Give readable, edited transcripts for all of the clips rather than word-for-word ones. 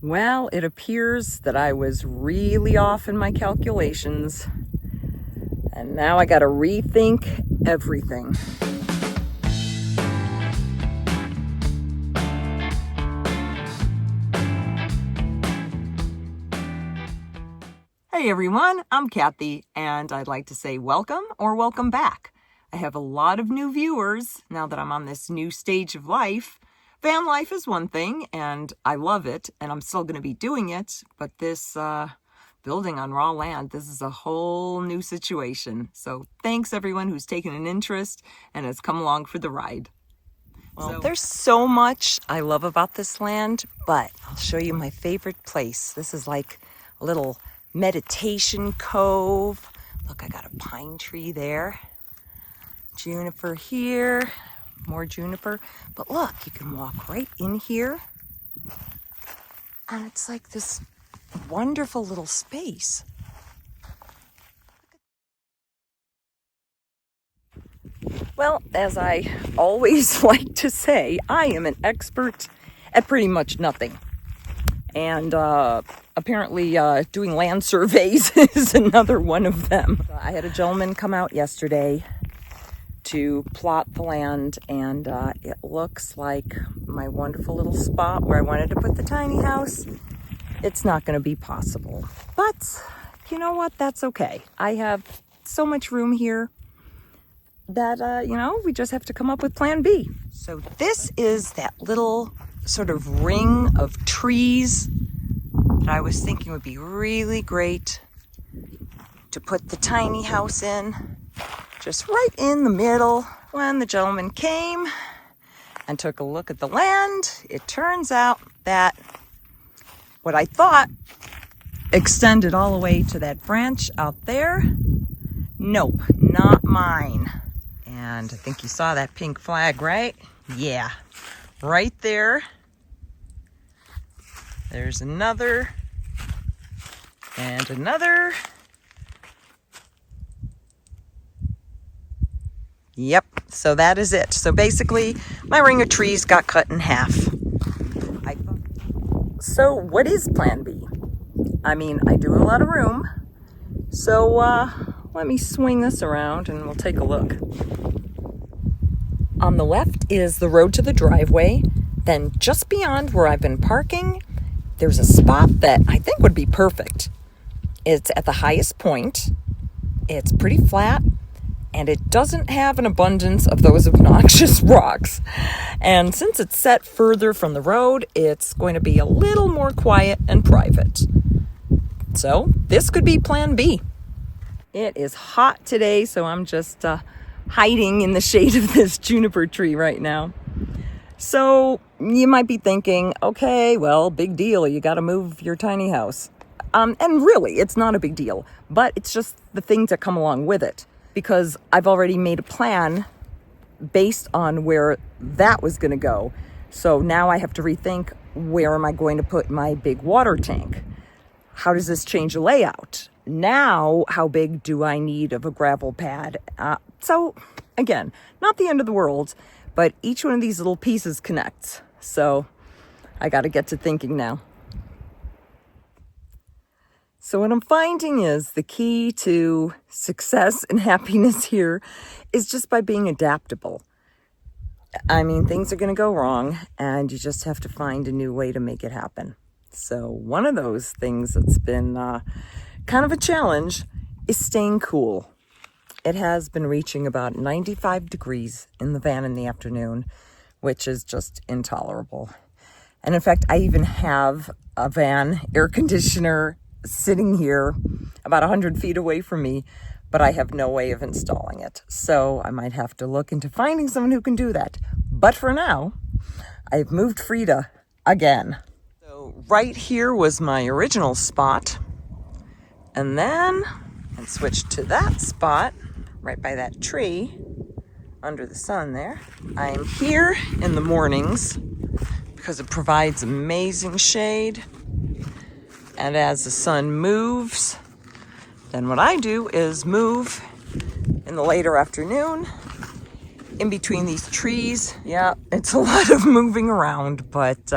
Well, it appears that I was really off in my calculations, and now I gotta rethink everything. Hey everyone, I'm Kathy, and I'd like to say welcome or welcome back. I have a lot of new viewers now that I'm on this new stage of life. Van life is one thing, and I love it, and I'm still going to be doing it, but this building on raw land, this is a whole new situation. So thanks everyone who's taken an interest and has come along for the ride. Well, there's so much I love about this land, but I'll show you my favorite place. This is like a little meditation cove. Look, I got a pine tree there. Juniper here. More juniper. But look, you can walk right in here. And it's like this wonderful little space. Well, as I always like to say, I am an expert at pretty much nothing. And apparently doing land surveys is another one of them. I had a gentleman come out yesterday to plot the land, and it looks like my wonderful little spot where I wanted to put the tiny house. It's not going to be possible. But you know what? That's okay. I have so much room here that, we just have to come up with plan B. So this is that little sort of ring of trees that I was thinking would be really great to put the tiny house in, just right in the middle. When the gentleman came and took a look at the land, it turns out that what I thought extended all the way to that branch out there, nope, not mine. And I think you saw that pink flag, right? Yeah, right there. There's another and another. Yep, so that is it. So basically, my ring of trees got cut in half. So what is plan B? I mean, I do a lot of room. So let me swing this around and we'll take a look. On the left is the road to the driveway. Then just beyond where I've been parking, there's a spot that I think would be perfect. It's at the highest point. It's pretty flat, and it doesn't have an abundance of those obnoxious rocks. And since it's set further from the road, it's going to be a little more quiet and private. So this could be plan B. It is hot today, so I'm just hiding in the shade of this juniper tree right now. So you might be thinking, okay, well, big deal. You got to move your tiny house. And really, it's not a big deal, but it's just the things that come along with it, because I've already made a plan based on where that was going to go. So now I have to rethink, where am I going to put my big water tank? How does this change the layout? Now, how big do I need of a gravel pad? So again, not the end of the world, but each one of these little pieces connects. So I got to get to thinking now. So what I'm finding is the key to success and happiness here is just by being adaptable. I mean, things are going to go wrong, and you just have to find a new way to make it happen. So one of those things that's been kind of a challenge is staying cool. It has been reaching about 95 degrees in the van in the afternoon, which is just intolerable. And in fact, I even have a van air conditioner sitting here about 100 feet away from me, but I have no way of installing it. So I might have to look into finding someone who can do that. But for now, I've moved Frida again. So right here was my original spot. And then I switched to that spot right by that tree under the sun there. I am here in the mornings because it provides amazing shade. And as the sun moves, then what I do is move in the later afternoon in between these trees. Yeah, it's a lot of moving around, but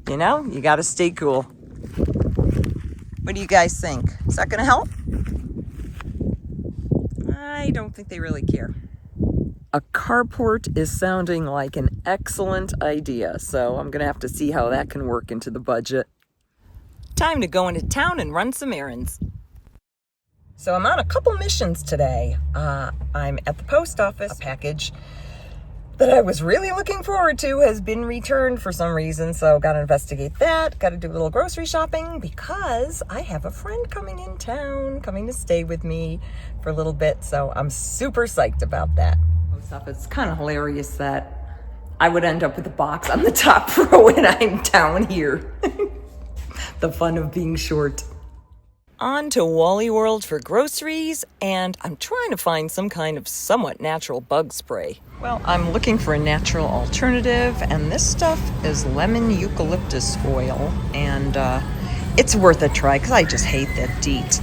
You know, you got to stay cool. What do you guys think? Is that going to help? I don't think they really care. A carport is sounding like an excellent idea, so I'm going to have to see how that can work into the budget. Time to go into town and run some errands. So I'm on a couple missions today. I'm at the post office. A package that I was really looking forward to has been returned for some reason, so got to investigate that. Got to do a little grocery shopping because I have a friend coming in town, coming to stay with me for a little bit, so I'm super psyched about that. Post office, it's kind of hilarious that I would end up with a box on the top row when I'm down here. The fun of being short. On to Wally World for groceries, and I'm trying to find some kind of somewhat natural bug spray. Well, I'm looking for a natural alternative, and this stuff is lemon eucalyptus oil, and it's worth a try because I just hate that DEET.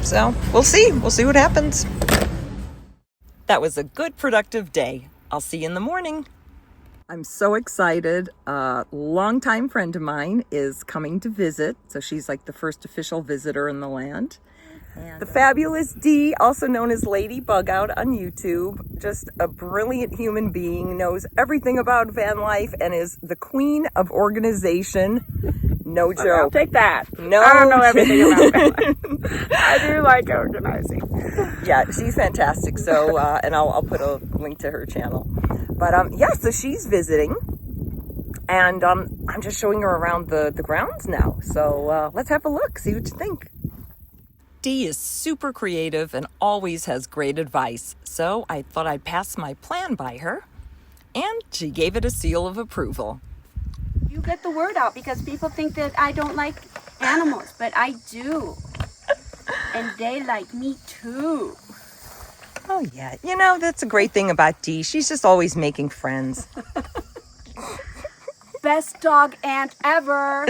So we'll see what happens. That was a good, productive day. I'll see you in the morning. I'm so excited. A longtime friend of mine is coming to visit. So she's like the first official visitor in the land. And the fabulous Dee, also known as Lady Bug Out on YouTube. Just a brilliant human being, knows everything about van life and is the queen of organization. No joke. I'll take that. No, I don't know everything about van life. I do like organizing. Yeah, she's fantastic. So, and I'll put a link to her channel. But yeah, so she's visiting, and I'm just showing her around the grounds now. So let's have a look, see what you think. Dee is super creative and always has great advice. So I thought I'd pass my plan by her, and she gave it a seal of approval. You get the word out because people think that I don't like animals, but I do. And they like me too. Oh, yeah. You know, that's a great thing about Dee. She's just always making friends. Best dog aunt ever.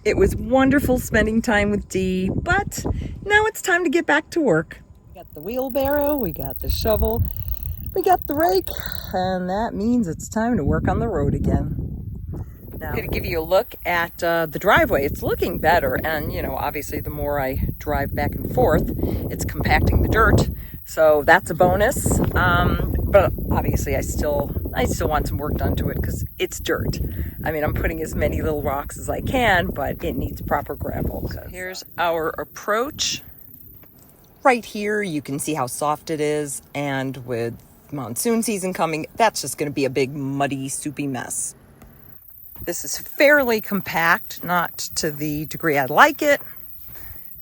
It was wonderful spending time with Dee, but now it's time to get back to work. We got the wheelbarrow, we got the shovel, we got the rake, and that means it's time to work on the road again. Now, I'm going to give you a look at the driveway. It's looking better, and you know, obviously the more I drive back and forth, it's compacting the dirt, so that's a bonus. But obviously I still want some work done to it because it's dirt. I mean, I'm putting as many little rocks as I can, but it needs proper gravel. So here's our approach. Right here, you can see how soft it is, and with monsoon season coming, that's just going to be a big muddy, soupy mess. This is fairly compact, not to the degree I'd like it.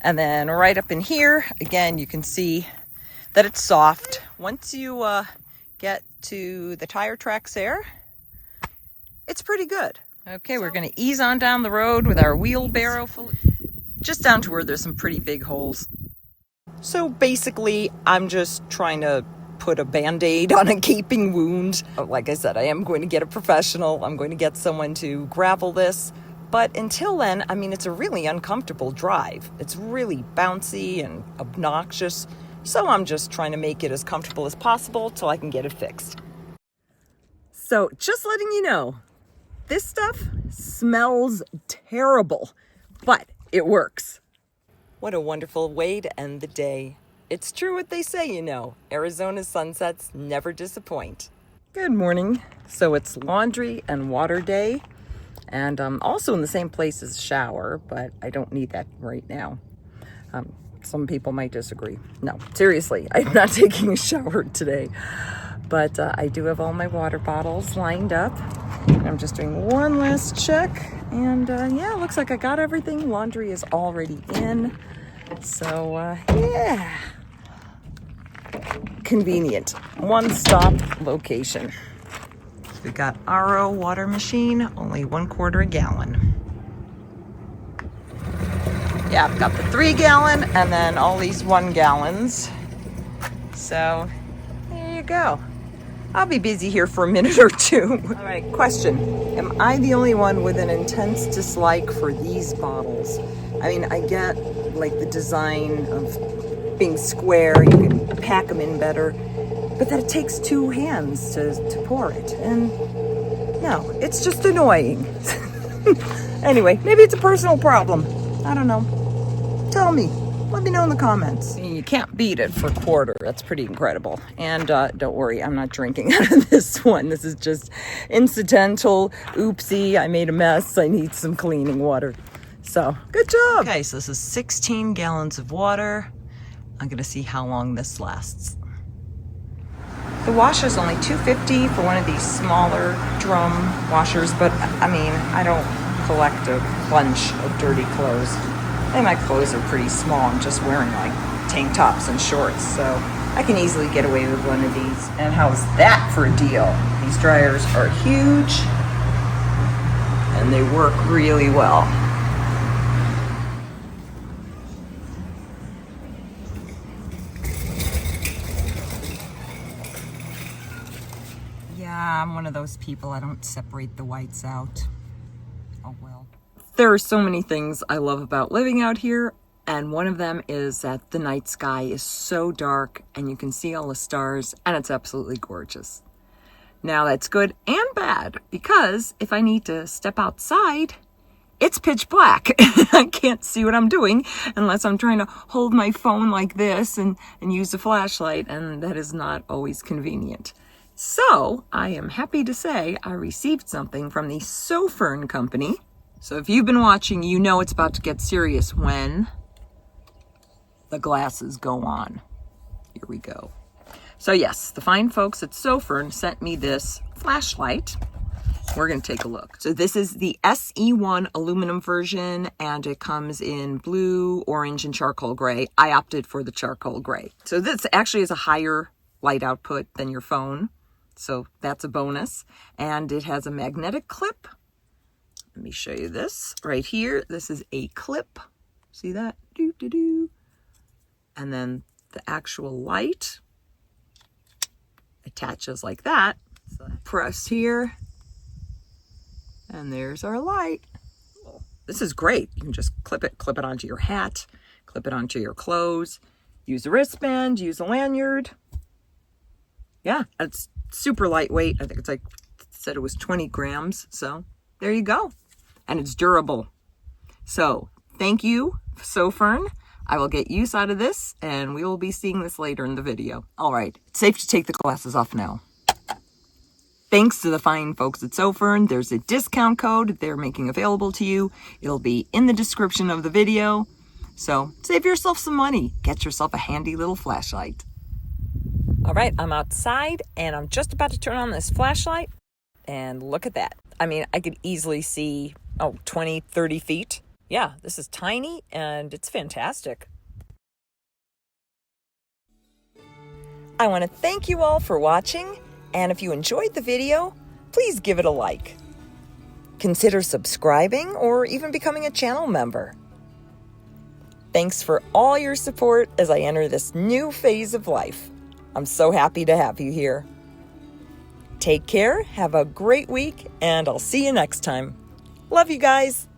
And then right up in here, again, you can see that it's soft. Once you get to the tire tracks there, it's pretty good. Okay, we're going to ease on down the road with our wheelbarrow full, just down to where there's some pretty big holes. So basically, I'm just trying to put a Band-Aid on a gaping wound. Like I said, I am going to get a professional. I'm going to get someone to gravel this. But until then, I mean, it's a really uncomfortable drive. It's really bouncy and obnoxious. So I'm just trying to make it as comfortable as possible till I can get it fixed. So just letting you know, this stuff smells terrible, but it works. What a wonderful way to end the day. It's true what they say, you know, Arizona's sunsets never disappoint. Good morning. So it's laundry and water day, and I'm also in the same place as shower, but I don't need that right now. Some people might disagree. No, seriously, I'm not taking a shower today, but I do have all my water bottles lined up. I'm just doing one last check, and yeah, looks like I got everything. Laundry is already in, so yeah. Convenient. One-stop location. We got RO water machine, only 1/4 a gallon. Yeah, I've got the 3 gallon and then all these 1 gallons. So there you go. I'll be busy here for a minute or two. All right, question. Am I the only one with an intense dislike for these bottles? I mean, I get like the design of being square, you can pack them in better, but that it takes 2 hands to pour it. And No, it's just annoying. Anyway, maybe it's a personal problem. I don't know. Tell me. Let me know in the comments. You can't beat it for quarter. That's pretty incredible. And don't worry, I'm not drinking out of this one. This is just incidental. Oopsie, I made a mess. I need some cleaning water. So, good job. Okay, so this is 16 gallons of water. I'm gonna see how long this lasts. The washer's only $2.50 for one of these smaller drum washers, but I mean, I don't collect a bunch of dirty clothes. And my clothes are pretty small. I'm just wearing like tank tops and shorts, so I can easily get away with one of these. And how's that for a deal? These dryers are huge and they work really well. Yeah, I'm one of those people. I don't separate the whites out. Oh well. There are so many things I love about living out here, and one of them is that the night sky is so dark and you can see all the stars, and it's absolutely gorgeous. Now that's good and bad, because if I need to step outside, it's pitch black. I can't see what I'm doing unless I'm trying to hold my phone like this and use a flashlight, and that is not always convenient. So I am happy to say I received something from the Sofern company. So if you've been watching, you know it's about to get serious when the glasses go on. Here we go. So yes, the fine folks at Sofern sent me this flashlight. We're going to take a look. So this is the SE1 aluminum version, and it comes in blue, orange, and charcoal gray. I opted for the charcoal gray. So this actually is a higher light output than your phone. So that's a bonus. And it has a magnetic clip. Let me show you this right here. This is a clip. See that? Doo, doo, doo. And then the actual light attaches like that. So press here. And there's our light. This is great. You can just clip it onto your hat, clip it onto your clothes, use a wristband, use a lanyard. Yeah, it's super lightweight. I think it's like, it said it was 20 grams. So there you go. And it's durable. So thank you, Sofern. I will get use out of this, and we will be seeing this later in the video. All right, it's safe to take the glasses off now. Thanks to the fine folks at Sofern, there's a discount code they're making available to you. It'll be in the description of the video. So save yourself some money. Get yourself a handy little flashlight. All right, I'm outside, and I'm just about to turn on this flashlight. And look at that. I mean, I could easily see, 20, 30 feet. Yeah, this is tiny, and it's fantastic. I want to thank you all for watching. And if you enjoyed the video, please give it a like. Consider subscribing or even becoming a channel member. Thanks for all your support as I enter this new phase of life. I'm so happy to have you here. Take care, have a great week, and I'll see you next time. Love you guys.